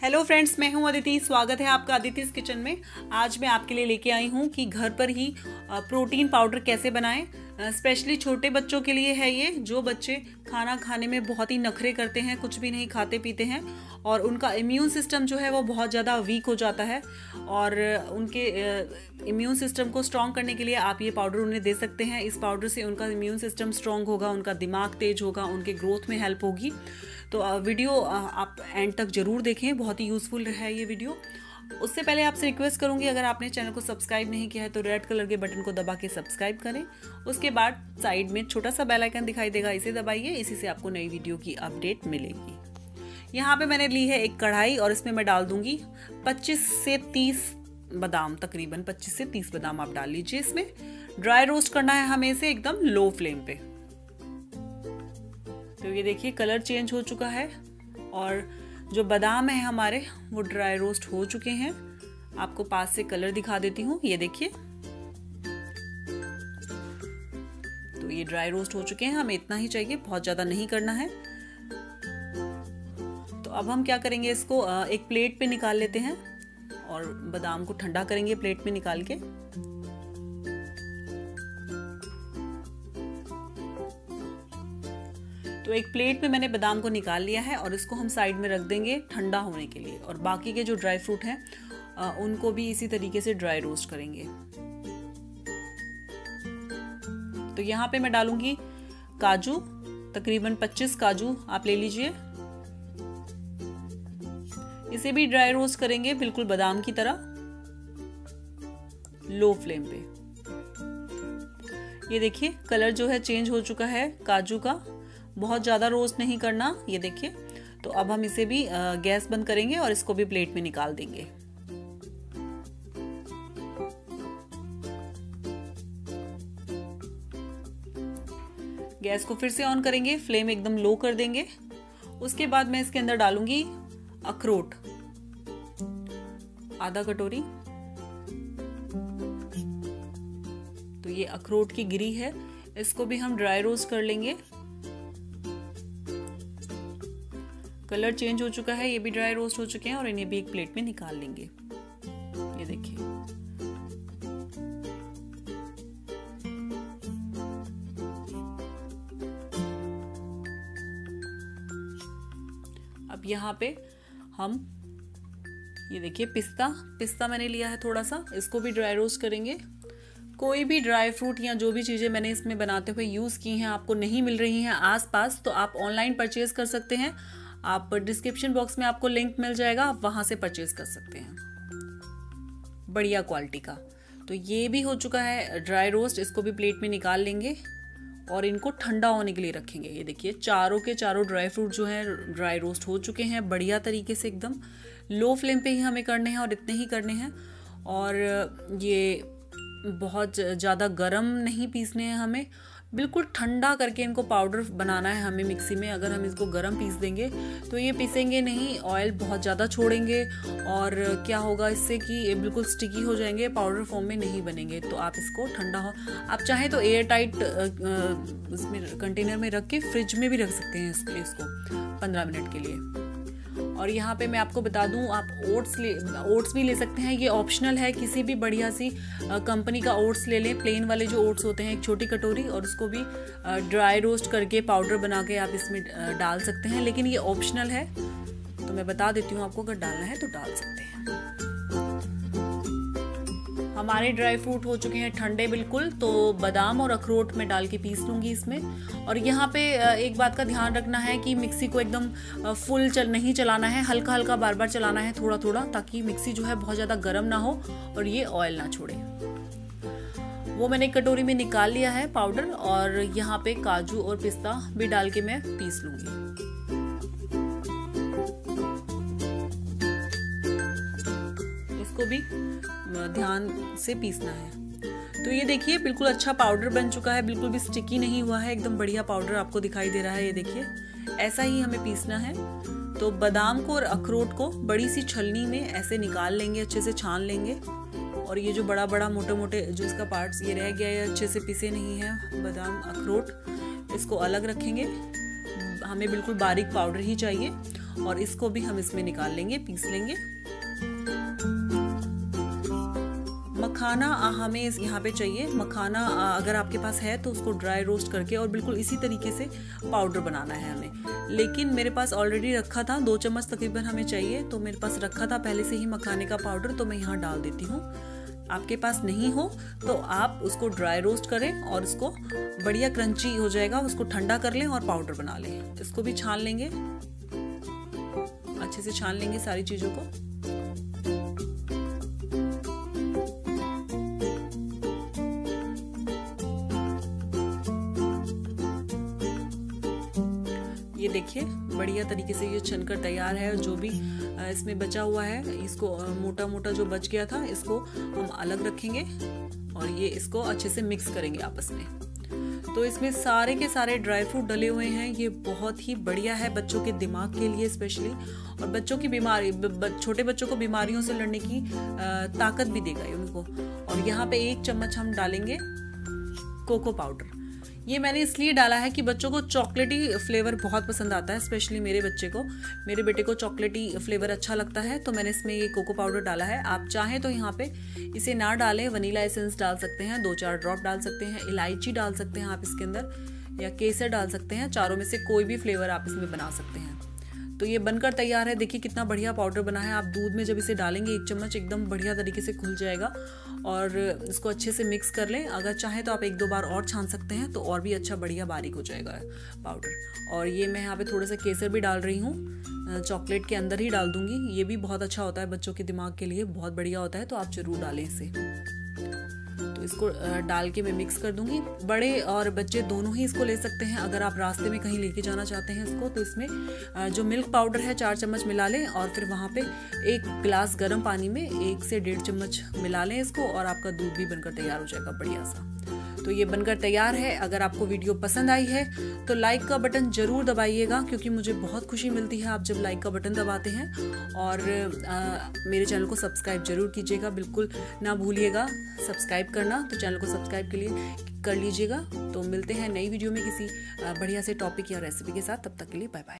Hello friends, मैं हूं अदिति। स्वागत है आपका अदिति's किचन में। आज मैं आपके लिए लेके आई हूं कि घर पर ही प्रोटीन पाउडर कैसे बनाएं। स्पेशली छोटे बच्चों के लिए है ये, जो बच्चे खाना खाने में बहुत ही नखरे करते हैं, कुछ भी नहीं खाते पीते हैं और उनका इम्यून सिस्टम जो है वो बहुत ज़्यादा वीक हो जाता है। और उनके इम्यून सिस्टम को स्ट्रॉन्ग करने के लिए आप ये पाउडर उन्हें दे सकते हैं। इस पाउडर से उनका इम्यून सिस्टम स्ट्रॉन्ग होगा, उनका दिमाग तेज होगा, उनके ग्रोथ में हेल्प होगी। तो वीडियो आप एंड तक ज़रूर देखें, बहुत ही यूज़फुल है ये वीडियो। उससे पहले आपसे रिक्वेस्ट करूंगी, अगर आपने चैनल को सब्सक्राइब नहीं किया है तो रेड कलर के बटन को दबा के सब्सक्राइब करें। उसके बाद साइड में छोटा सा बेल आइकन दिखाई देगा, इसे दबाइए। इसी से आपको नई वीडियो की अपडेट मिलेगी। यहाँ पे मैंने ली है एक कढ़ाई और इसमें मैं डाल दूंगी 25 से 30 बादाम। तकरीबन 25 से 30 बादाम आप डाल लीजिए। इसमें ड्राई रोस्ट करना है हमें इसे एकदम लो फ्लेम पे। तो ये देखिए कलर चेंज हो चुका है और जो बादाम है हमारे वो ड्राई रोस्ट हो चुके हैं। आपको पास से कलर दिखा देती हूँ, ये देखिए। तो ये ड्राई रोस्ट हो चुके हैं, हमें इतना ही चाहिए, बहुत ज्यादा नहीं करना है। तो अब हम क्या करेंगे, इसको एक प्लेट पे निकाल लेते हैं और बादाम को ठंडा करेंगे प्लेट में निकाल के। तो एक प्लेट में मैंने बादाम को निकाल लिया है और इसको हम साइड में रख देंगे ठंडा होने के लिए। और बाकी के जो ड्राई फ्रूट हैं उनको भी इसी तरीके से ड्राई रोस्ट करेंगे। तो यहाँ पे मैं डालूंगी काजू, तकरीबन 25 काजू आप ले लीजिए। इसे भी ड्राई रोस्ट करेंगे बिल्कुल बादाम की तरह, लो फ्लेम पे। ये देखिए कलर जो है चेंज हो चुका है काजू का, बहुत ज़्यादा रोस्ट नहीं करना, ये देखिए। तो अब हम इसे भी गैस बंद करेंगे और इसको भी प्लेट में निकाल देंगे। गैस को फिर से ऑन करेंगे, फ्लेम एकदम लो कर देंगे। उसके बाद मैं इसके अंदर डालूंगी अखरोट, आधा कटोरी। तो ये अखरोट की गिरी है, इसको भी हम ड्राई रोस्ट कर लेंगे। कलर चेंज हो चुका है, ये भी ड्राई रोस्ट हो चुके हैं और इन्हें भी एक प्लेट में निकाल लेंगे। ये देखिए अब यहाँ पे हम ये देखिए पिस्ता मैंने लिया है थोड़ा सा, इसको भी ड्राई रोस्ट करेंगे। कोई भी ड्राई फ्रूट या जो भी चीज़ें मैंने इसमें बनाते हुए यूज़ की हैं आपको नहीं मिल रही हैं आसपास, तो आप ऑनलाइन परचेज कर सकते हैं। आप डिस्क्रिप्शन बॉक्स में आपको लिंक मिल जाएगा, आप वहां से परचेज कर सकते हैं बढ़िया क्वालिटी का। तो ये भी हो चुका है ड्राई रोस्ट, इसको भी प्लेट में निकाल लेंगे और इनको ठंडा होने के लिए रखेंगे। ये देखिए चारों के चारों ड्राई फ्रूट जो हैं ड्राई रोस्ट हो चुके हैं बढ़िया तरीके से, एकदम लो फ्लेम पे ही हमें करने हैं और इतने ही करने हैं। और ये बहुत ज़्यादा गर्म नहीं पीसने हैं हमें, बिल्कुल ठंडा करके इनको पाउडर बनाना है हमें मिक्सी में। अगर हम इसको गर्म पीस देंगे तो ये पीसेंगे नहीं, ऑयल बहुत ज़्यादा छोड़ेंगे और क्या होगा इससे कि ये बिल्कुल स्टिकी हो जाएंगे, पाउडर फॉर्म में नहीं बनेंगे। तो आप इसको ठंडा हो, आप चाहें तो एयर टाइट इसमें कंटेनर में रख के फ्रिज में भी रख सकते हैं इसको 15 मिनट के लिए। और यहाँ पे मैं आपको बता दूं, आप ओट्स भी ले सकते हैं, ये ऑप्शनल है। किसी भी बढ़िया सी कंपनी का ओट्स ले लें, प्लेन वाले जो ओट्स होते हैं, एक छोटी कटोरी, और उसको भी ड्राई रोस्ट करके पाउडर बना के आप इसमें डाल सकते हैं। लेकिन ये ऑप्शनल है, तो मैं बता देती हूँ आपको, अगर डालना है तो डाल सकते हैं। हमारे ड्राई फ्रूट हो चुके हैं ठंडे बिल्कुल, तो बादाम और अखरोट में डाल के पीस लूँगी इसमें। और यहाँ पे एक बात का ध्यान रखना है कि मिक्सी को एकदम फुल नहीं चलाना है, हल्का हल्का बार बार चलाना है, थोड़ा थोड़ा, ताकि मिक्सी जो है बहुत ज़्यादा गर्म ना हो और ये ऑयल ना छोड़े। वो मैंने एक कटोरी में निकाल लिया है पाउडर और यहाँ पे काजू और पिस्ता भी डाल के मैं पीस लूँगी। इसको भी ध्यान से पीसना है। तो ये देखिए बिल्कुल अच्छा पाउडर बन चुका है, बिल्कुल भी स्टिकी नहीं हुआ है, एकदम बढ़िया पाउडर आपको दिखाई दे रहा है। ये देखिए ऐसा ही हमें पीसना है। तो बादाम को और अखरोट को बड़ी सी छलनी में ऐसे निकाल लेंगे, अच्छे से छान लेंगे। और ये जो बड़ा बड़ा मोटे मोटे जो इसका पार्ट्स ये रह गया है, अच्छे से पिसे नहीं है बादाम अखरोट, इसको अलग रखेंगे। हमें बिल्कुल बारीक पाउडर ही चाहिए। और इसको भी हम इसमें निकाल लेंगे, पीस लेंगे। मखाना हमें यहाँ पे चाहिए। मखाना अगर आपके पास है तो उसको ड्राई रोस्ट करके और बिल्कुल इसी तरीके से पाउडर बनाना है हमें। लेकिन मेरे पास ऑलरेडी रखा था, 2 चम्मच तकरीबन हमें चाहिए, तो मेरे पास रखा था पहले से ही मखाने का पाउडर, तो मैं यहाँ डाल देती हूँ। आपके पास नहीं हो तो आप उसको ड्राई रोस्ट करें और उसको बढ़िया क्रंची हो जाएगा, उसको ठंडा कर लें और पाउडर बना लें। इसको भी छान लेंगे, अच्छे से छान लेंगे सारी चीज़ों को। ये देखिए बढ़िया तरीके से ये छनकर तैयार है। जो भी इसमें बचा हुआ है, इसको मोटा मोटा जो बच गया था इसको हम अलग रखेंगे और ये इसको अच्छे से मिक्स करेंगे आपस में। तो इसमें सारे के सारे ड्राई फ्रूट डले हुए हैं। ये बहुत ही बढ़िया है बच्चों के दिमाग के लिए स्पेशली, और बच्चों की बीमारी, छोटे बच्चों को बीमारियों से लड़ने की ताकत भी देगा ये उनको। और यहाँ पे 1 चम्मच हम डालेंगे कोको पाउडर। ये मैंने इसलिए डाला है कि बच्चों को चॉकलेटी फ्लेवर बहुत पसंद आता है, स्पेशली मेरे बच्चे को, मेरे बेटे को चॉकलेटी फ्लेवर अच्छा लगता है, तो मैंने इसमें ये कोको पाउडर डाला है। आप चाहें तो यहाँ पे इसे ना डालें, वनीला एसेंस डाल सकते हैं, 2-4 ड्रॉप डाल सकते हैं, इलायची डाल सकते हैं आप इसके अंदर, या केसर डाल सकते हैं। चारों में से कोई भी फ्लेवर आप इसमें बना सकते हैं। तो ये बनकर तैयार है। देखिए कितना बढ़िया पाउडर बना है। आप दूध में जब इसे डालेंगे 1 चम्मच, एकदम बढ़िया तरीके से खुल जाएगा। और इसको अच्छे से मिक्स कर लें। अगर चाहे तो आप 1-2 बार और छान सकते हैं, तो और भी अच्छा बढ़िया बारीक हो जाएगा पाउडर। और ये मैं यहाँ पे थोड़ा सा केसर भी डाल रही हूँ, चॉकलेट के अंदर ही डाल दूंगी। ये भी बहुत अच्छा होता है बच्चों के दिमाग के लिए, बहुत बढ़िया होता है, तो आप जरूर डालें इसे। तो इसको डाल के मैं मिक्स कर दूंगी। बड़े और बच्चे दोनों ही इसको ले सकते हैं। अगर आप रास्ते में कहीं लेके जाना चाहते हैं इसको, तो इसमें जो मिल्क पाउडर है 4 चम्मच मिला लें, और फिर वहाँ पे 1 गिलास गर्म पानी में 1 से 1.5 चम्मच मिला लें इसको, और आपका दूध भी बनकर तैयार हो जाएगा बढ़िया सा। तो ये बनकर तैयार है। अगर आपको वीडियो पसंद आई है तो लाइक का बटन जरूर दबाइएगा, क्योंकि मुझे बहुत खुशी मिलती है आप जब लाइक का बटन दबाते हैं। और मेरे चैनल को सब्सक्राइब जरूर कीजिएगा, बिल्कुल ना भूलिएगा सब्सक्राइब करना। तो चैनल को सब्सक्राइब के लिए कर लीजिएगा। तो मिलते हैं नई वीडियो में किसी बढ़िया से टॉपिक या रेसिपी के साथ। तब तक के लिए बाय बाय।